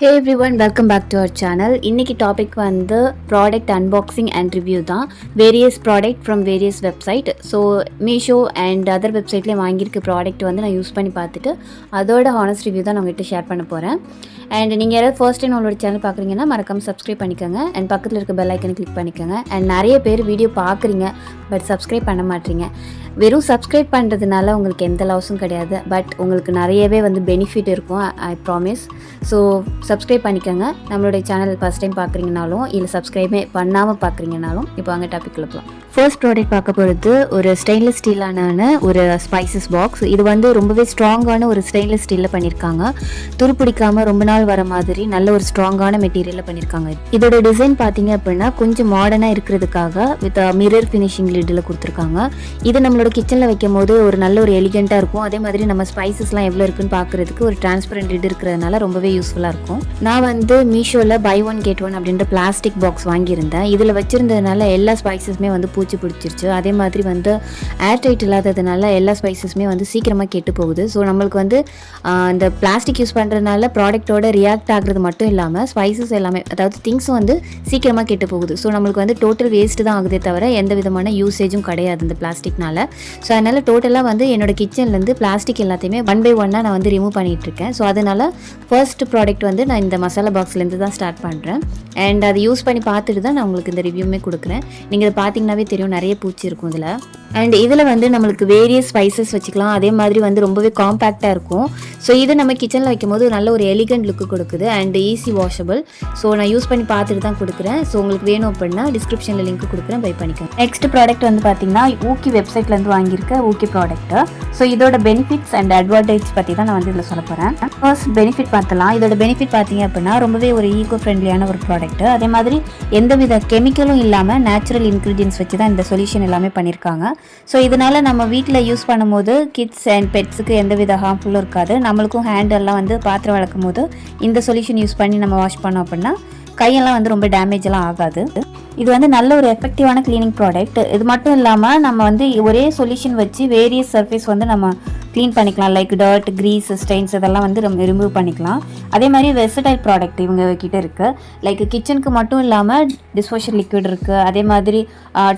Hey everyone, welcome back to our channel. இன்னைக்கு topic வந்து product unboxing and review தான். Various product from various website. So Meesho and other வெப்சைட்லேயும் வாங்கியிருக்க product வந்து நான் யூஸ் பண்ணி பார்த்துட்டு அதோட ஹானஸ்ட் ரிவ்யூ தான் நான் உங்கள்கிட்ட ஷேர் பண்ண போகிறேன். அண்ட் நீங்கள் யாராவது ஃபர்ஸ்ட் டைம் உங்களோட சேனல் பார்க்குறீங்கன்னா மறக்காம சப்ஸ்கிரைப் பண்ணிக்கோங்க அண்ட் பக்கத்தில் இருக்க பெல் ஐக்கனை கிளிக் பண்ணிக்கோங்க. அண்ட் நிறைய பேர் வீடியோ பார்க்குறீங்க பட் சப்ஸ்கிரைப் பண்ண மாட்டீங்க. வெறும் சப்ஸ்கிரைப் பண்ணுறதுனால உங்களுக்கு எந்த லாஸும் கிடையாது, பட் உங்களுக்கு நிறையவே வந்து பெனிஃபிட் இருக்கும், ஐ ப்ராமிஸ். ஸோ சப்ஸ்கிரைப் பண்ணிக்கோங்க. நம்மளுடைய சேனல் ஃபஸ்ட் டைம் பார்க்குறீங்கனாலும் இல்லை சப்ஸ்கிரைபே பண்ணாமல் பார்க்குறீங்கனாலும் இப்போ அங்கே டாபிக் போகலாம். ஃபர்ஸ்ட் ப்ராடக்ட் பார்க்க போகிறது ஒரு ஸ்டெயின்லெஸ் ஸ்டீலான ஒரு ஸ்பைசஸ் பாக்ஸ். இது வந்து ரொம்பவே ஸ்ட்ராங்கான ஒரு ஸ்டெயின்லெஸ் ஸ்டீலில் பண்ணியிருக்காங்க. துருப்பிடிக்காமல் ரொம்ப நாள் வர மாதிரி நல்ல ஒரு ஸ்ட்ராங்கான மெட்டீரியலில் பண்ணியிருக்காங்க. இதோட டிசைன் பார்த்தீங்க அப்படின்னா கொஞ்சம் மாடர்னாக இருக்கிறதுக்காக வித் மிரர் ஃபினிஷிங் லிட்டில் கொடுத்துருக்காங்க. இது நம்மளோட கிச்சனில் வைக்கும் போது ஒரு நல்ல ஒரு எலிகெண்ட்டாக இருக்கும். அதே மாதிரி நம்ம ஸ்பைசஸ்லாம் எவ்வளோ இருக்குன்னு பார்க்குறதுக்கு ஒரு டிரான்ஸ்பரண்ட் லிட் இருக்கிறதுனால ரொம்பவே யூஸ்ஃபுல்லாக இருக்கும். நான் வந்து மீஷோவில் பை ஒன் கெட் ஒன் அப்படின்ற பிளாஸ்டிக் பாக்ஸ் வாங்கியிருந்தேன். இதில் வச்சுருந்ததுனால எல்லா ஸ்பைசஸுமே வந்து பூச்சி பிடிச்சிருச்சு. அதே மாதிரி வந்து ஏர் டைட் இல்லாததுனால எல்லா ஸ்பைசஸுமே வந்து சீக்கிரமாக கெட்டு போகுது. ஸோ நம்மளுக்கு வந்து இந்த பிளாஸ்டிக் யூஸ் பண்ணுறதுனால ப்ராடக்ட்டோட ரியாக்ட் ஆகிறது மட்டும் இல்லாமல் ஸ்பைசஸ் எல்லாமே, அதாவது திங்ஸும் வந்து சீக்கிரமாக கெட்டு போகுது. ஸோ நம்மளுக்கு வந்து டோட்டல் வேஸ்ட்டு தான் ஆகுதே தவிர எந்த விதமான யூசேஜும் கிடையாது இந்த பிளாஸ்டிக்னால. ஸோ அதனால் டோட்டலாக வந்து என்னோடய கிச்சன்லேருந்து பிளாஸ்டிக் எல்லாத்தையுமே ஒன் பை ஒன்னாக நான் வந்து ரிமூவ் பண்ணிகிட்ருக்கேன். ஸோ அதனால் ஃபர்ஸ்ட் ப்ராடக்ட் வந்து நான் இந்த மசாலா பாக்ஸ்லேருந்து தான் ஸ்டார்ட் பண்ணுறேன். அண்ட் அதை யூஸ் பண்ணி பார்த்துட்டு தான் நான் உங்களுக்கு இந்த ரிவ்யூமே கொடுக்குறேன். நீங்கள் இதை பார்த்தீங்கன்னாவே தெரியும், நிறைய பூச்சி இருக்கும் இதில். அண்ட் இதில் வந்து நம்மளுக்கு வேரியஸ் ஸ்பைசஸ் வச்சுக்கலாம். அதே மாதிரி வந்து ரொம்பவே காம்பேக்டாக இருக்கும். ஸோ இதை நம்ம கிச்சனில் வைக்கும் போது நல்ல ஒரு எலிகண்ட் லுக்கு கொடுக்குது அண்ட் ஈஸி வாஷபிள். ஸோ நான் யூஸ் பண்ணி பார்த்துட்டு தான் கொடுக்குறேன். ஸோ உங்களுக்கு வேணும் அப்படின்னா டிஸ்கிரிப்ஷனில் லிங்க் கொடுக்குறேன், பை பண்ணிக்கோங்க. நெக்ஸ்ட் ப்ராடக்ட் வந்து பார்த்தீங்கன்னா ஊக்கி வெப்சைட்லேருந்து வாங்கியிருக்க ஊக்கி ப்ராடக்ட்டு. ஸோ இதோட பெனிஃபிட்ஸ் அண்ட் அட்வான்டேஜ் பற்றி தான் நான் வந்து இதில் சொல்ல போகிறேன். ஃபர்ஸ்ட் பெனிஃபிட் பார்த்தலாம். இதோட பெனிஃபிட் பார்த்தீங்க அப்படின்னா ரொம்பவே ஒரு ஈகோ ஃப்ரெண்ட்லியான ஒரு ப்ராடக்ட்டு. அதே மாதிரி எந்தவித கெமிக்கலும் இல்லாமல் நேச்சுரல் இன்க்ரீடியன்ஸ் வச்சு தான் இந்த சொல்யூஷன் எல்லாமே பண்ணியிருக்காங்க. ஸோ இதனால் நம்ம வீட்டில் யூஸ் பண்ணும்போது கிட்ஸ் அண்ட் பெட்ஸுக்கு எந்தவித ஹார்ம்ஃபுல்லும் இருக்காது. நம்மளுக்கும் ஹேண்டெல்லாம் வந்து பாத்திரம் வளர்க்கும் போது இந்த சொல்யூஷன் யூஸ் பண்ணி நம்ம வாஷ் பண்ணோம் அப்படின்னா கையெல்லாம் வந்து ரொம்ப டேமேஜ் எல்லாம் ஆகாது. இது வந்து நல்ல ஒரு எஃபெக்டிவான கிளீனிங் ப்ராடக்ட். இது மட்டும் இல்லாமல் நம்ம வந்து ஒரே சொல்யூஷன் வச்சு வேரியஸ் சர்ஃபேஸ் வந்து நம்ம க்ளீன் பண்ணிக்கலாம். லைக் டர்ட், கிரீஸ், ஸ்டெயின்ஸ் இதெல்லாம் வந்து நம்ம ரிமூவ் பண்ணிக்கலாம். அதே மாதிரி வெர்சடைல் ப்ராடக்ட் இவங்க கிட்ட இருக்குது. லைக் கிச்சனுக்கு மட்டும் இல்லாமல் டிஷ்வாஷர் லிக்விட் இருக்குது. அதே மாதிரி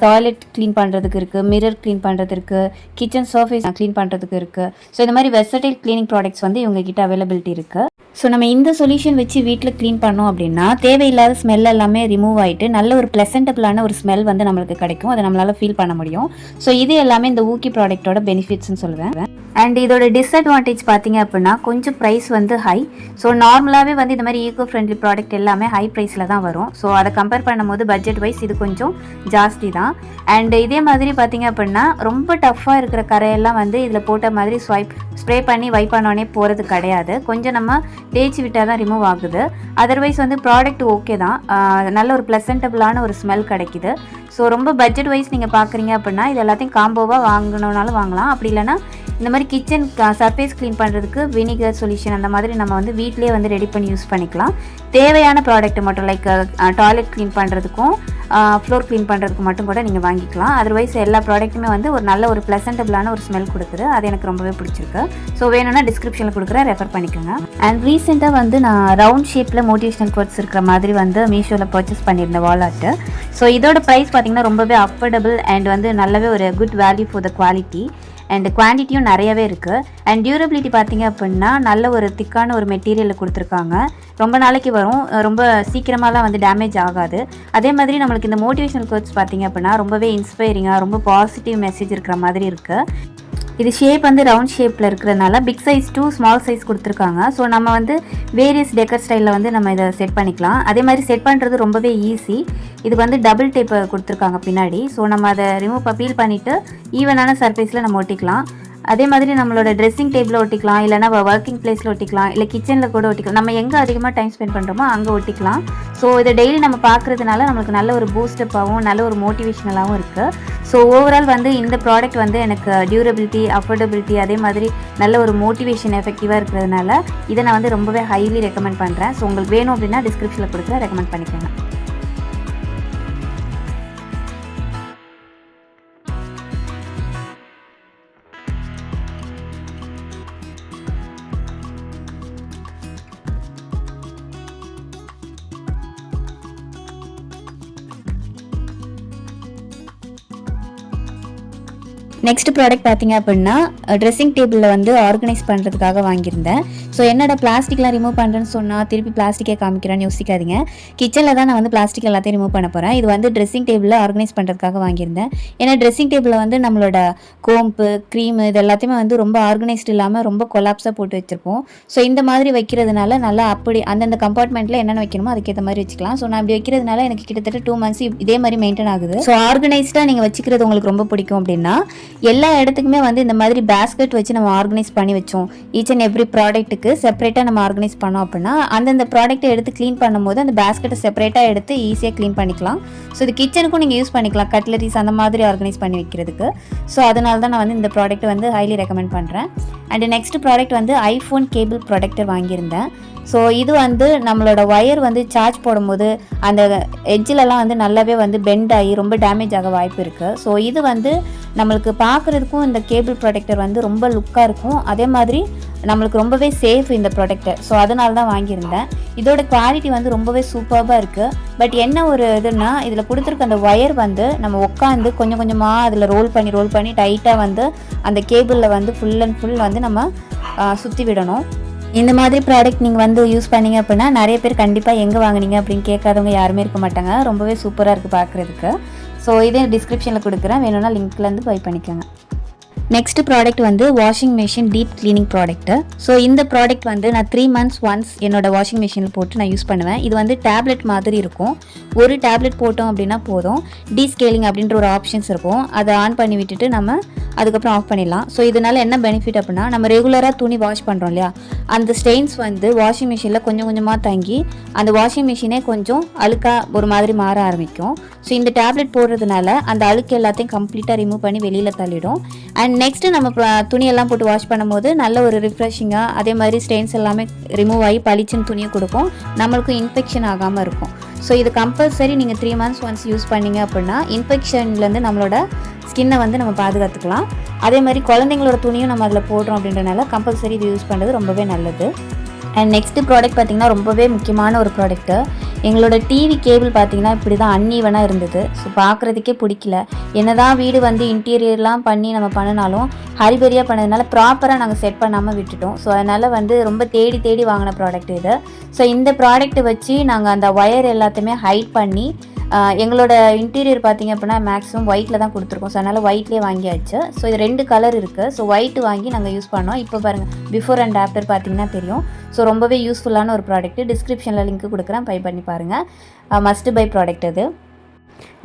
டாய்லெட் க்ளீன் பண்ணுறதுக்கு இருக்குது, மிரர் க்ளீன் பண்ணுறதுக்கு இருக்குது, கிச்சன் சர்ஃபேஸ் க்ளீன் பண்ணுறதுக்கு இருக்குது. ஸோ இந்த மாதிரி வெர்சடைல் க்ளீனிங் ப்ராடக்ட்ஸ் வந்து இவங்க கிட்ட அவைலபிலிட்டி இருக்குது. ஸோ நம்ம இந்த சொல்யூஷன் வச்சு வீட்டில் க்ளீன் பண்ணோம் அப்படின்னா தேவையில்லாத ஸ்மெல் எல்லாமே ரிமூவ் ஆகிட்டு நல்ல ஒரு ப்ளசன்டபிளான ஒரு ஸ்மெல் வந்து நம்மளுக்கு கிடைக்கும். அதை நம்மளால் ஃபீல் பண்ண முடியும். ஸோ இது எல்லாமே இந்த ஊக்கி ப்ராடக்ட்டோட பெனிஃபிட்ஸ்னு சொல்லுவேன். அண்ட் இதோட டிஸ்அட்வான்டேஜ் பார்த்தீங்க அப்படின்னா கொஞ்சம் ப்ரைஸ் வந்து ஹை. ஸோ நார்மலாகவே வந்து இந்த மாதிரி ஈகோ ஃப்ரெண்ட்லி ப்ராடக்ட் எல்லாமே ஹை ப்ரைஸில் தான் வரும். ஸோ அதை கம்பேர் பண்ணும்போது பட்ஜெட் வைஸ் இது கொஞ்சம் ஜாஸ்தி தான். அண்ட் இதே மாதிரி பார்த்தீங்க அப்படின்னா ரொம்ப டஃப்பாக இருக்கிற கரையெல்லாம் வந்து இதில் போட்ட மாதிரி ஸ்ப்ரே பண்ணி வைப் பண்ணோடனே போகிறது கிடையாது. கொஞ்சம் நம்ம தேய்ச்சி விட்டால் தான் ரிமூவ் ஆகுது. அதர்வைஸ் வந்து ப்ராடக்ட் ஓகே தான், நல்ல ஒரு ப்ளசன்டபிளான ஒரு ஸ்மெல் கிடைக்குது. ஸோ ரொம்ப பட்ஜெட் வைஸ் நீங்கள் பார்க்குறீங்க அப்படின்னா இது எல்லாத்தையும் காம்போவாக வாங்கணுன்னாலும் வாங்கலாம். அப்படி இல்லைனா இந்த மாதிரி கிச்சன் சர்ஃபேஸ் க்ளீன் பண்ணுறதுக்கு வினிகர் சொல்யூஷன் அந்த மாதிரி நம்ம வந்து வீட்டிலே வந்து ரெடி பண்ணி யூஸ் பண்ணிக்கலாம். தேவையான ப்ராடக்ட் மட்டும் லைக் டாய்லெட் க்ளீன் பண்ணுறதுக்கும் ஃப்ளோர் க்ளீன் பண்ணுறதுக்கு மட்டும் கூட நீங்கள் வாங்கிக்கலாம். அதர்வைஸ் எல்லா ப்ராடக்ட்டுமே வந்து ஒரு நல்ல ஒரு ப்ளசன்டபிளான ஒரு ஸ்மெல் கொடுக்குது. அது எனக்கு ரொம்பவே பிடிச்சிருக்கு. ஸோ வேணும்னா டிஸ்கிரிப்ஷனில் கொடுக்குறேன், ரெஃபர் பண்ணிக்கோங்க. அண்ட் ரீசெண்டாக வந்து நான் ரவுண்ட் ஷேப்பில் மோட்டிவேஷனல் கோட்ஸ் இருக்கிற மாதிரி வந்து மீஷோவில் பர்ச்சேஸ் பண்ணியிருந்தேன் வாலாட்டு. ஸோ இதோட ப்ரைஸ் பார்த்திங்கன்னா ரொம்பவே அஃபோர்டபுள் அண்ட் வந்து நல்லாவே ஒரு good value for the quality and குவான்டிட்டியும் நிறையவே இருக்குது. அண்ட் டியூரபிலிட்டி பார்த்திங்க அப்படின்னா நல்ல ஒரு திக்கான ஒரு மெட்டீரியலில் கொடுத்துருக்காங்க. ரொம்ப நாளைக்கு வரும், ரொம்ப சீக்கிரமாலாம் வந்து டேமேஜ் ஆகாது. அதே மாதிரி நம்மளுக்கு இந்த மோட்டிவேஷனல் கோட்ஸ் பார்த்திங்க அப்படின்னா ரொம்பவே இன்ஸ்பைரிங்காக ரொம்ப பாசிட்டிவ் மெசேஜ் இருக்கிற மாதிரி இருக்குது. இது ஷேப் வந்து ரவுண்ட் ஷேப்பில் இருக்கிறதுனால big size to small size கொடுத்துருக்காங்க. ஸோ நம்ம வந்து வேரியஸ் டெக்கர் ஸ்டைலில் வந்து நம்ம இதை செட் பண்ணிக்கலாம். அதே மாதிரி செட் பண்ணுறது ரொம்பவே ஈஸி. இதுக்கு வந்து டபுள் டேப் கொடுத்துருக்காங்க பின்னாடி. ஸோ நம்ம அதை பீல் பண்ணிவிட்டு ஈவனான சர்ஃபேஸில் நம்ம ஒட்டிக்கலாம். அதே மாதிரி நம்மளோட ட்ரெஸ்ஸிங் டேபிளில் ஒட்டிக்கலாம், இல்லைனா ஒர்க்கிங் பிளேஸில் ஒட்டிக்கலாம், இல்லை கிச்சனில் கூட ஒட்டிக்கலாம். நம்ம எங்கே அதிகமாக டைம் ஸ்பெண்ட் பண்ணுறோமோ அங்கே ஒட்டிக்கலாம். ஸோ இதை டெய்லி நம்ம பார்க்குறதுனால நம்மளுக்கு நல்ல ஒரு பூஸ்டப்பாகவும் நல்ல ஒரு மோட்டிவேஷனலாகவும் இருக்குது. ஸோ ஓவரால் வந்து இந்த ப்ராடக்ட் வந்து எனக்கு டியூரபிலிட்டி, அஃபோர்டபிலிட்டி அதே மாதிரி நல்ல ஒரு மோட்டிவேஷன் எஃபெக்டிவாக இருக்கிறதுனால இதை நான் வந்து ரொம்பவே ஹைலி ரெக்கமெண்ட் பண்ணுறேன். ஸோ உங்களுக்கு வேணும் அப்படின்னா டிஸ்கிரிப்ஷனில் கொடுத்து ரெக்கமெண்ட் பண்ணிக்கோங்க. நெக்ஸ்ட் ப்ராடக்ட் பார்த்தீங்க அப்படின்னா ட்ரெஸ்ஸிங் டேபிளில் வந்து ஆர்கனைஸ் பண்ணுறதுக்காக வாங்கியிருந்தேன். ஸோ என்னோட பிளாஸ்டிக்லாம் ரிமூவ் பண்ணுறேன்னு சொன்னால் திருப்பி பிளாஸ்டிக்கே காமிக்கிறேன்னு யோசிக்காதீங்க. கிச்சனில் தான் நான் வந்து பிளாஸ்டிக் எல்லாத்தையும் ரிமூவ் பண்ண போகிறேன். இது வந்து ட்ரெஸ்ஸிங் டேபிளில் ஆர்கனைஸ் பண்ணுறதுக்காக வாங்கியிருந்தேன். ஏன்னா ட்ரெஸ்ஸிங் டேபிளில் வந்து நம்மளோட கோம்பு க்ரீமு இது எல்லாத்தையுமே வந்து ரொம்ப ஆர்கனைஸ்டு இல்லாமல் ரொம்ப கொலாப்ஸாக போட்டு வச்சுருப்போம். ஸோ இந்த மாதிரி வைக்கிறதுனால நல்லா அப்படி அந்தந்த கம்பார்ட்மெண்ட்டில் என்னென்ன வைக்கணுமோ அதுக்கேற்ற மாதிரி வச்சுக்கலாம். ஸோ நான் இப்படி வைக்கிறதுனால எனக்கு கிட்டத்தட்ட 2 months இதே மாதிரி மெயின்டைன் ஆகுது. ஸோ ஆர்கனைஸ்டாக நீங்கள் வச்சுக்கிறது உங்களுக்கு ரொம்ப பிடிக்கும் அப்படின்னா எல்லா இடத்துக்குமே வந்து இந்த மாதிரி பேஸ்கெட் வச்சு நம்ம ஆர்கனைஸ் பண்ணி வச்சோம். ஈச் அண்ட் எவ்ரி ப்ராடக்ட்டுக்கு செப்பரேட்டாக நம்ம ஆர்கனைஸ் பண்ணோம் அப்படின்னா அந்தந்த ப்ராடக்ட்டை எடுத்து க்ளீன் பண்ணும்போது அந்த பேஸ்கெட்டை செப்பரேட்டாக எடுத்து ஈஸியாக க்ளீன் பண்ணிக்கலாம். ஸோ இது கிச்சனுக்கும் நீங்கள் யூஸ் பண்ணிக்கலாம், கட்லரிஸ் அந்த மாதிரி ஆர்கனைஸ் பண்ணி வைக்கிறதுக்கு. ஸோ அதனால தான் நான் வந்து இந்த ப்ராடக்ட் வந்து ஹைலி ரெக்கமெண்ட் பண்ணுறேன். அண்ட் நெக்ஸ்ட் ப்ராடக்ட் வந்து ஐஃபோன் கேபிள் ப்ரொடெக்டர் வாங்கியிருந்தேன். ஸோ இது வந்து நம்மளோட ஒயர் வந்து சார்ஜ் போடும்போது அந்த எட்ஜிலலாம் வந்து நல்லாவே வந்து பெண்ட் ஆகி ரொம்ப டேமேஜ் ஆக வாய்ப்பு இருக்குது. ஸோ இது வந்து நம்மளுக்கு பார்க்குறதுக்கும் இந்த கேபிள் ப்ரொடெக்டர் வந்து ரொம்ப லுக்காக இருக்கும். அதே மாதிரி நம்மளுக்கு ரொம்பவே சேஃப் இந்த ப்ரொடெக்டர். ஸோ அதனால தான் வாங்கியிருந்தேன். இதோட குவாலிட்டி வந்து ரொம்பவே சூப்பராக இருக்குது. பட் என்ன ஒரு இதுன்னா இதில் கொடுத்துருக்க அந்த ஒயர் வந்து நம்ம உட்காந்து கொஞ்சம் கொஞ்சமாக அதில் ரோல் பண்ணி டைட்டாக வந்து அந்த கேபிளில் வந்து ஃபுல் அண்ட் ஃபுல் வந்து நம்ம சுற்றி விடணும். இந்த மாதிரி ப்ராடக்ட் நீங்கள் வந்து யூஸ் பண்ணிங்க அப்படின்னா நிறைய பேர் கண்டிப்பாக எங்கே வாங்கினீங்க அப்படின்னு கேட்காதவங்க யாருமே இருக்க மாட்டாங்க. ரொம்பவே சூப்பராக இருக்குது பார்க்குறதுக்கு. ஸோ இதே டிஸ்கிரிப்ஷனில் கொடுக்குறேன், வேணும்னா லிங்க்லேருந்து பை பண்ணிக்கோங்க. நெக்ஸ்ட் ப்ராடக்ட் வந்து washing machine deep cleaning product. So இந்த ப்ராடக்ட் வந்து நான் 3 months ஒன்ஸ் என்னோட வாஷிங் மிஷினில் போட்டு நான் யூஸ் பண்ணுவேன். இது வந்து டேப்லெட் மாதிரி இருக்கும். ஒரு டேப்லெட் போட்டோம் அப்படின்னா போதும். டீஸ்கேலிங் அப்படின்ற ஒரு ஆப்ஷன்ஸ் இருக்கும். அதை ஆன் பண்ணி விட்டுட்டு நம்ம அதுக்கப்புறம் ஆஃப் பண்ணிடலாம். ஸோ இதனால என்ன பெனிஃபிட் அப்படின்னா நம்ம ரெகுலராக துணி வாஷ் பண்ணுறோம் இல்லையா, அந்த ஸ்டெயின்ஸ் வந்து வாஷிங் மிஷினில் கொஞ்சம் கொஞ்சமாக தங்கி அந்த வாஷிங் மிஷினே கொஞ்சம் அழுக்காக ஒரு மாதிரி மாற ஆரம்பிக்கும். ஸோ இந்த டேப்லெட் போடுறதுனால அந்த அழுக்கு எல்லாத்தையும் கம்ப்ளீட்டாக ரிமூவ் பண்ணி வெளியில் தள்ளிடும். அண்ட் நெக்ஸ்ட்டு நம்ம துணியெல்லாம் போட்டு வாஷ் பண்ணும்போது நல்ல ஒரு ரிஃப்ரெஷிங்காக அதே மாதிரி ஸ்டெயின்ஸ் எல்லாமே ரிமூவ் ஆகி பளிச்சுன்னு துணியை கொடுக்கும். நம்மளுக்கும் இன்ஃபெக்ஷன் ஆகாமல் இருக்கும். ஸோ இது கம்பல்சரி நீங்கள் 3 months ஒன்ஸ் யூஸ் பண்ணிங்க அப்படின்னா இன்ஃபெக்ஷன்லேருந்து நம்மளோட ஸ்கின்னை வந்து நம்ம பாதுகாத்துக்கலாம். அதே மாதிரி குழந்தைங்களோட துணியும் நம்ம அதில் போடுறோம் அப்படின்றனால கம்பல்சரி இது யூஸ் பண்ணுறது ரொம்பவே நல்லது. அண்ட் நெக்ஸ்ட் ப்ராடக்ட் பார்த்திங்கன்னா ரொம்பவே முக்கியமான ஒரு ப்ராடக்ட்டு. எங்களோட டிவி கேபிள் பார்த்திங்கன்னா இப்படி தான் அன்ஈவனாக இருந்தது. ஸோ பார்க்குறதுக்கே பிடிக்கல. என்ன தான் வீடு வந்து இன்டீரியர்லாம் பண்ணி நம்ம பண்ணினாலும் ஹரிபரியாக பண்ணதுனால ப்ராப்பராக நாங்கள் செட் பண்ணாமல் விட்டுட்டோம். ஸோ அதனால் வந்து ரொம்ப தேடி தேடி வாங்கின ப்ராடக்ட் இது. ஸோ இந்த ப்ராடக்ட்டை வச்சு நாங்கள் அந்த ஒயர் எல்லாத்தையுமே ஹைட் பண்ணி எங்களோட இன்டீரியர் பார்த்திங்க அப்படின்னா மேக்ஸிமம் ஒயிட்டில் தான் கொடுத்துருக்கோம். ஸோ அதனால் ஒயிட்லேயே வாங்கியாச்சு. ஸோ இது 2 கலர் இருக்குது. ஸோ ஒயிட் வாங்கி நாங்கள் யூஸ் பண்ணோம். இப்போ பாருங்கள், பிஃபோர் அண்ட் ஆஃப்டர் பார்த்திங்கன்னா தெரியும். ஸோ ரொம்பவே யூஸ்ஃபுல்லான ஒரு ப்ராடக்ட்டு. டிஸ்கிரிப்ஷனில் லிங்க் கொடுக்குறேன், பை பண்ணி பாருங்கள். மஸ்ட் பை ப்ராடக்ட் அது.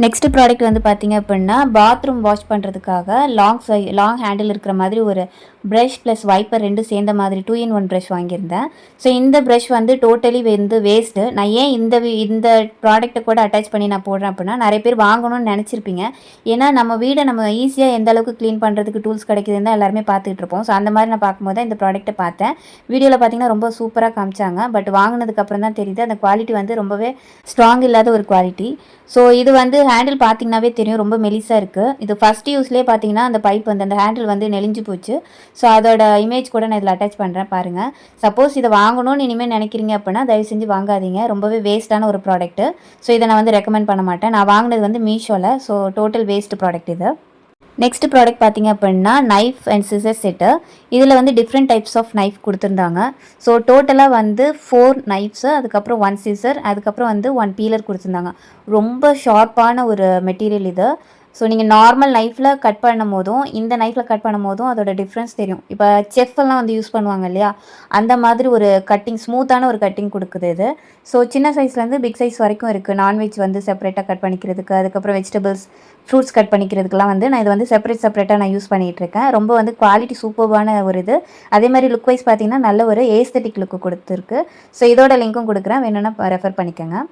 நெக்ஸ்ட் ப்ராடக்ட் வந்து பார்த்திங்க அப்படின்னா பாத்ரூம் வாஷ் பண்ணுறதுக்காக லாங் ஹேண்டில் இருக்கிற மாதிரி ஒரு ப்ரஷ் ப்ளஸ் வைப்பர் 2 சேர்ந்த மாதிரி 2-in-1 ப்ரஷ் வாங்கியிருந்தேன். ஸோ இந்த ப்ரஷ் வந்து டோட்டலி வந்து வேஸ்ட்டு. நான் ஏன் இந்த ப்ராடக்ட்டை கூட அட்டாச் பண்ணி நான் போடுறேன் அப்படின்னா நிறைய பேர் வாங்கணும்னு நினச்சிருப்பீங்க. ஏன்னா நம்ம வீடை நம்ம ஈஸியாக எந்த அளவுக்கு க்ளீன் பண்ணுறதுக்கு டூல்ஸ் கிடைக்குதுன்னு தான் எல்லாருமே பார்த்துட்டு இருப்போம். ஸோ அந்த மாதிரி நான் பார்க்கும்போது இந்த ப்ராடக்ட்டை பார்த்தேன். வீடியோவில் பார்த்திங்கன்னா ரொம்ப சூப்பராக காமிச்சாங்க. பட் வாங்கினதுக்கப்புறம் தான் தெரியுது அந்த குவாலிட்டி வந்து ரொம்பவே ஸ்ட்ராங் இல்லாத ஒரு குவாலிட்டி. ஸோ இது வந்து ஹேண்டில் பார்த்திங்கனாவே தெரியும், ரொம்ப மெலிசாக இருக்குது. இது ஃபஸ்ட் யூஸ்லேயே பார்த்திங்கன்னா அந்த பைப் வந்து அந்த ஹேண்டில் வந்து நெளிஞ்சு போச்சு. ஸோ அதோட இமேஜ் கூட நான் இதில் அட்டாச் பண்ணுறேன் பாருங்கள். சப்போஸ் இதை வாங்கணும்னு இனிமேல் நினைக்கிறீங்க அப்படின்னா தயவு செஞ்சு வாங்காதீங்க. ரொம்பவே வேஸ்ட்டான ஒரு ப்ராடக்ட்டு. ஸோ இதை நான் வந்து ரெக்கமெண்ட் பண்ண மாட்டேன். நான் வாங்கினது வந்து மீஷோவில். ஸோ டோட்டல் வேஸ்ட் ப்ராடக்ட் இது. நெக்ஸ்ட் ப்ராடக்ட் பார்த்திங்க அப்படின்னா நைஃப் அண்ட் சிசர் செட்டு. இதில் வந்து டிஃப்ரெண்ட் டைப்ஸ் ஆஃப் நைஃப் கொடுத்துருந்தாங்க. ஸோ டோட்டலாக வந்து 4 நைஃப்ஸு, அதுக்கப்புறம் 1 சிசர், அதுக்கப்புறம் வந்து 1 பீலர் கொடுத்துருந்தாங்க. ரொம்ப ஷார்ப்பான ஒரு மெட்டீரியல் இது. ஸோ நீங்கள் நார்மல் நைஃப்பில் கட் பண்ணும் போதும் இந்த நைஃப்பில் கட் பண்ணும் போதும் அதோட டிஃப்ரென்ஸ் தெரியும். இப்போ செஃப்லாம் வந்து யூஸ் பண்ணுவாங்க இல்லையா, அந்த மாதிரி ஒரு கட்டிங், ஸ்மூத்தான ஒரு கட்டிங் கொடுக்குது இது. ஸோ சின்ன சைஸ்லேருந்து பிக் சைஸ் வரைக்கும் இருக்குது. நான்வெஜ் வந்து செப்பரேட்டாக கட் பண்ணிக்கிறதுக்கு, அதுக்கப்புறம் வெஜிடபிள்ஸ் ஃப்ரூட்ஸ் கட் பண்ணிக்கிறதுக்கெலாம் வந்து நான் இது வந்து செப்பரேட்டாக நான் யூஸ் பண்ணிகிட்ருக்கேன். ரொம்ப வந்து குவாலிட்டி சூப்பர்பான ஒரு இது. அதே மாதிரி லுக் வைஸ் பார்த்திங்கன்னா நல்ல ஒரு ஏஸ்தட்டிக் லுக்கு கொடுத்துருக்கு. ஸோ இதோட லிங்க்கும் கொடுக்குறேன், வேணும்னா ரெஃபர் பண்ணிக்கோங்க.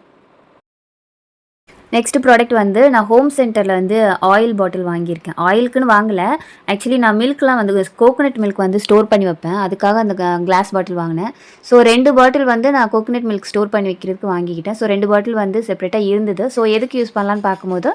நெக்ஸ்ட் ப்ராடக்ட் வந்து நான் ஹோம் சென்டரில் வந்து ஆயில் பாட்டில் வாங்கியிருக்கேன். ஆயிலுக்குன்னு வாங்கலை, ஆக்சுவலி நான் மில்க்லாம் வந்து கோகோனட் மில்க் வந்து ஸ்டோர் பண்ணி வைப்பேன். அதுக்காக அந்த கிளாஸ் பாட்டில் வாங்கினேன். ஸோ 2 பாட்டில் வந்து நான் கோகோனட் மில்க் ஸ்டோர் பண்ணி வைக்கிறதுக்கு வாங்கிக்கிட்டேன். ஸோ 2 பாட்டில் வந்து செப்பரேட்டாக இருந்தது. ஸோ எதுக்கு யூஸ் பண்ணலான்னு பார்க்கும்போது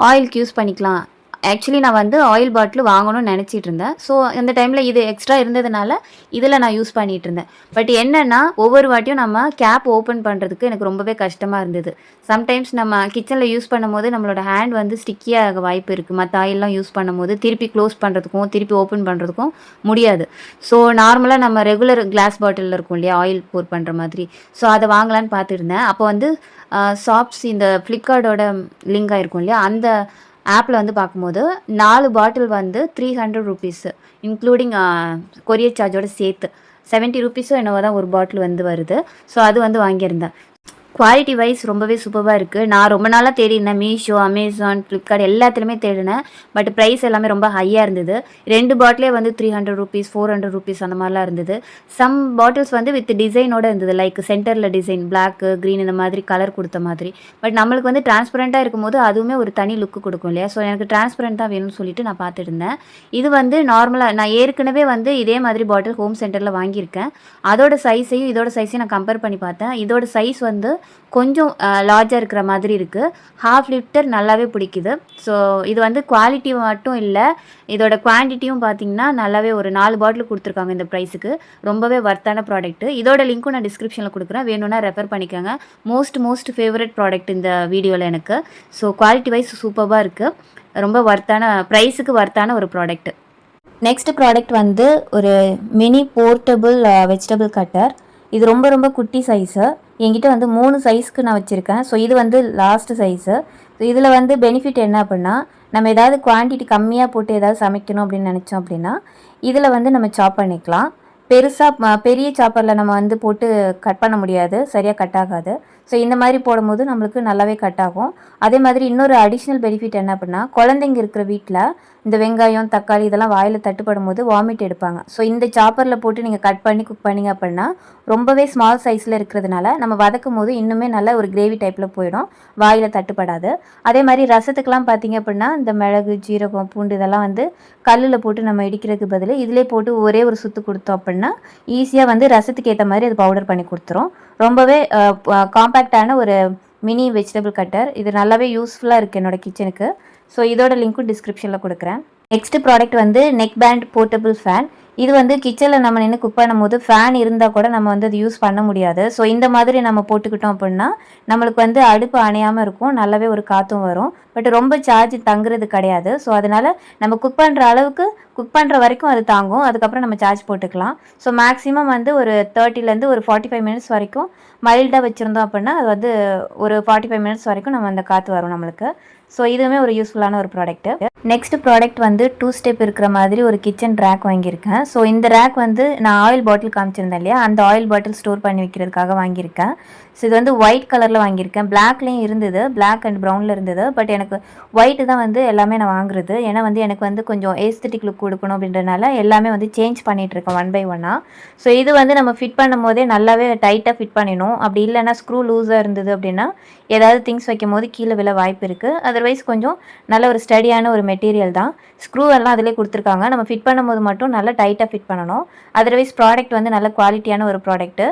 ஆயிலுக்கு யூஸ் பண்ணிக்கலாம் ஆக்சுவலி நான் வந்து ஆயில் பாட்டில் வாங்கணும்னு நினச்சிட்டு இருந்தேன். ஸோ அந்த டைமில் இது எக்ஸ்ட்ரா இருந்ததுனால இதில் நான் யூஸ் பண்ணிட்டு இருந்தேன். பட் என்னென்னா ஒவ்வொரு வாட்டியும் நம்ம கேப் ஓப்பன் பண்ணுறதுக்கு எனக்கு ரொம்பவே கஷ்டமாக இருந்தது. சம்டைம்ஸ் நம்ம கிச்சனில் யூஸ் பண்ணும்போது நம்மளோட ஹேண்ட் வந்து ஸ்டிக்கியாக வாய்ப்பு இருக்குது. மற்ற ஆயிலெலாம் யூஸ் பண்ணும்போது திருப்பி க்ளோஸ் பண்ணுறதுக்கும் திருப்பி ஓப்பன் பண்ணுறதுக்கும் முடியாது. ஸோ நார்மலாக நம்ம ரெகுலர் கிளாஸ் பாட்டிலில் இருக்கும் இல்லையா, ஆயில் போர் பண்ணுற மாதிரி. ஸோ அதை வாங்கலான்னு பார்த்துருந்தேன். அப்போ வந்து ஷாப்ஸ் இந்த ஃப்ளிப்கார்ட்டோட லிங்க் ஆகிருக்கும் இல்லையா, அந்த ஆப்பில் வந்து பார்க்கும்போது 4 பாட்டில் வந்து 300 ருபீஸு, இன்க்ளூடிங் கொரியர் சார்ஜோட சேர்த்து 70 ருபீஸோ என்னவோ தான் ஒரு பாட்டில் வந்து வருது. ஸோ அது வந்து வாங்கியிருந்தேன். குவாலிட்டி வைஸ் ரொம்பவே சூப்பராக இருக்குது. நான் ரொம்ப நாளாக தேடினேன். மீஷோ, அமேசான், ஃப்ளிப்கார்ட் எல்லாத்துலேயுமே தேடினேன். பட் ப்ரைஸ் எல்லாமே ரொம்ப ஹையாக இருந்தது. 2 பாட்டிலே வந்து 300 ருபீஸ், 400 ருபீஸ் அந்த மாதிரிலாம் இருந்தது. சம் பாட்டில்ஸ் வந்து வித் டிசைனோடு இருந்தது. லைக் சென்டரில் டிசைன் பிளாக்கு, க்ரீன் இந்த மாதிரி கலர் கொடுத்த மாதிரி. பட் நம்மளுக்கு வந்து டிரான்ஸ்பரண்ட்டாக இருக்கும்போது அதுவுமே ஒரு தனி லுக்கு கொடுக்கும் இல்லையா. ஸோ எனக்கு டிரான்ஸ்பரண்ட்டாக வேணும்னு சொல்லிட்டு நான் பார்த்துட்டு இருந்தேன். இது வந்து நார்மலாக நான் ஏற்கனவே வந்து இதே மாதிரி பாட்டில் ஹோம் சென்டரில் வாங்கியிருக்கேன். அதோட சைஸையும் இதோட சைஸையும் நான் கம்பேர் பண்ணி பார்த்தேன். இதோட சைஸ் வந்து கொஞ்சம் லார்ஜாக இருக்கிற மாதிரி இருக்குது. 1/2 லிட்டர் நல்லாவே பிடிக்குது. ஸோ இது வந்து குவாலிட்டி மட்டும் இல்லை, இதோட குவான்டிட்டியும் பார்த்திங்கன்னா நல்லாவே ஒரு 4 பாட்டில் கொடுத்துருக்காங்க இந்த ப்ரைஸுக்கு. ரொம்பவே வர்த்தான ப்ராடக்ட்டு. இதோட லிங்க்கும் நான் டிஸ்கிரிப்ஷனில் கொடுக்குறேன், வேணும்னா ரெஃபர் பண்ணிக்கோங்க. மோஸ்ட் ஃபேவரட் ப்ராடக்ட் இந்த வீடியோவில் எனக்கு. ஸோ குவாலிட்டி வைஸ் சூப்பராக இருக்குது. ரொம்ப வர்த்தான ப்ரைஸுக்கு வர்த்தான ஒரு ப்ராடக்ட்டு. நெக்ஸ்ட் ப்ராடக்ட் வந்து ஒரு மினி போர்ட்டபிள் வெஜிடபிள் கட்டர். இது ரொம்ப குட்டி சைஸு. என்கிட்ட வந்து 3 சைஸ்க்கு நான் வச்சுருக்கேன். ஸோ இது வந்து லாஸ்ட்டு சைஸு. ஸோ இதில் வந்து பெனிஃபிட் என்ன அப்படின்னா, நம்ம ஏதாவது குவான்டிட்டி கம்மியாக போட்டு ஏதாவது சமைக்கணும் அப்படின்னு நினச்சோம் அப்படின்னா இதில் வந்து நம்ம சாப் பண்ணிக்கலாம். பெரிய சாப்பரில் நம்ம வந்து போட்டு கட் பண்ண முடியாது, சரியாக கட் ஆகாது. ஸோ இந்த மாதிரி போடும்போது நம்மளுக்கு நல்லாவே கட் ஆகும். அதே மாதிரி இன்னொரு அடிஷ்னல் பெனிஃபிட் என்ன அப்படின்னா, குழந்தைங்க இருக்கிற வீட்டில் இந்த வெங்காயம், தக்காளி இதெல்லாம் வாயில் தட்டுப்படும் போது வாமிட் எடுப்பாங்க. ஸோ இந்த சாப்பரில் போட்டு நீங்கள் கட் பண்ணி குக் பண்ணிங்க அப்படின்னா ரொம்பவே ஸ்மால் சைஸில் இருக்கிறதுனால நம்ம வதக்கும் போது இன்னுமே நல்ல ஒரு கிரேவி டைப்பில் போயிடும், வாயில் தட்டுப்படாது. அதே மாதிரி ரசத்துக்கெலாம் பார்த்திங்க அப்படின்னா இந்த மிளகு, ஜீரகம், பூண்டு இதெல்லாம் வந்து கல்லில் போட்டு நம்ம இடிக்கிறதுக்கு பதில் இதிலே போட்டு ஒரே ஒரு சுற்று கொடுத்தோம் அப்படின்னா ஈஸியாக வந்து ரசத்துக்கு ஏற்ற மாதிரி அது பவுடர் பண்ணி கொடுத்துரும். ரொம்பவே காம்பேக்டான ஒரு மினி வெஜிடபிள் கட்டர். இது நல்லாவே யூஸ்ஃபுல்லாக இருக்குது என்னோடய கிச்சனுக்கு. ஸோ இதோட லிங்க்கும் டிஸ்கிரிப்ஷனில் கொடுக்குறேன். நெக்ஸ்ட் ப்ராடக்ட் வந்து நெக் பேண்ட் போர்ட்டபிள் ஃபேன். இது வந்து கிச்சனில் நம்ம நின்று குக் பண்ணும்போது ஃபேன் இருந்தால் கூட நம்ம வந்து அது யூஸ் பண்ண முடியாது. ஸோ இந்த மாதிரி நம்ம போட்டுக்கிட்டோம் அப்படின்னா நம்மளுக்கு வந்து அடுப்பு அணையாமல் இருக்கும், நல்லாவே ஒரு காற்றும் வரும். பட் ரொம்ப சார்ஜ் தங்குறது கிடையாது. ஸோ அதனால் நம்ம குக் பண்ணுற அளவுக்கு குக் பண்ணுற வரைக்கும் அது தாங்கும், அதுக்கப்புறம் நம்ம சார்ஜ் போட்டுக்கலாம். ஸோ மேக்ஸிமம் வந்து ஒரு 30லேருந்து ஒரு 45 மினிட்ஸ் வரைக்கும் மைல்டாக வச்சுருந்தோம் அப்படின்னா அது வந்து ஒரு 45 மினிட்ஸ் வரைக்கும் நம்ம அந்த காற்று வரும் நம்மளுக்கு. ஸோ இதுவுமே ஒரு யூஸ்ஃபுல்லான ஒரு ப்ராடக்ட்டு. நெக்ஸ்ட் ப்ராடக்ட் வந்து 2 ஸ்டெப் இருக்கிற மாதிரி ஒரு கிச்சன் ரேக் வாங்கியிருக்கேன். ஸோ இந்த ரேக் வந்து நான் ஆயில் பாட்டில் காமிச்சிருந்தேன் இல்லையா, அந்த ஆயில் பாட்டில் ஸ்டோர் பண்ணி வைக்கிறதுக்காக வாங்கியிருக்கேன். ஸோ இது வந்து ஒயிட் கலரில் வாங்கியிருக்கேன். பிளாக்லேயும் இருந்தது, பிளாக் அண்ட் ப்ரௌனில் இருந்தது. பட் எனக்கு ஒயிட்டு தான் வந்து எல்லாமே நான் வாங்குறது. ஏன்னா வந்து எனக்கு வந்து கொஞ்சம் ஏஸ்தட்டிக் லுக் கொடுக்கணும் அப்படின்றனால எல்லாமே வந்து சேஞ்ச் பண்ணிகிட்ருக்கேன் 1 by 1. ஸோ இது வந்து நம்ம ஃபிட் பண்ணும் போதே நல்லாவே டைட்டாக ஃபிட் பண்ணிடணும். அப்படி இல்லைன்னா ஸ்க்ரூ லூஸாக இருந்தது அப்படின்னா ஏதாவது திங்ஸ் வைக்கும் போது கீழே விழ வாய்ப்பு இருக்குது. அதர்வைஸ் கொஞ்சம் நல்ல ஒரு ஸ்டடியான ஒரு மெட்டீரியல் தான். ஸ்க்ரூ எல்லாம் அதிலே கொடுத்துருக்காங்க. நம்ம ஃபிட் பண்ணும்போது மட்டும் நல்லா டைட்டாக ஃபிட் பண்ணணும். அதர்வைஸ் ப்ராடக்ட் வந்து நல்ல குவாலிட்டியான ஒரு ப்ராடக்ட்டு.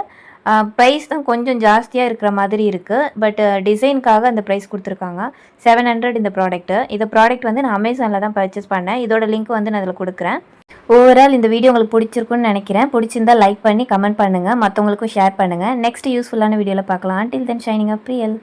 ப்ரைஸ் தான் கொஞ்சம் ஜாஸ்தியாக இருக்கிற மாதிரி இருக்குது. பட் டிசைனுக்காக அந்த ப்ரைஸ் கொடுத்துருக்காங்க. 700 இந்த ப்ராடக்ட்டு. இந்த ப்ராடக்ட் வந்து நான் அமேசானில் தான் பர்ச்சேஸ் பண்ணேன். இதோட லிங்க் வந்து நான் அதில் கொடுக்குறேன். ஓவரால் இந்த வீடியோ உங்களுக்கு பிடிச்சிருக்குன்னு நினைக்கிறேன். பிடிச்சிருந்தா லைக் பண்ணி கமெண்ட் பண்ணுங்கள், மற்றவங்களுக்கும் ஷேர் பண்ணுங்கள். நெக்ஸ்ட் யூஸ்ஃபுல்லான வீடியோவில் பார்க்கலாம். Until then, shining up real.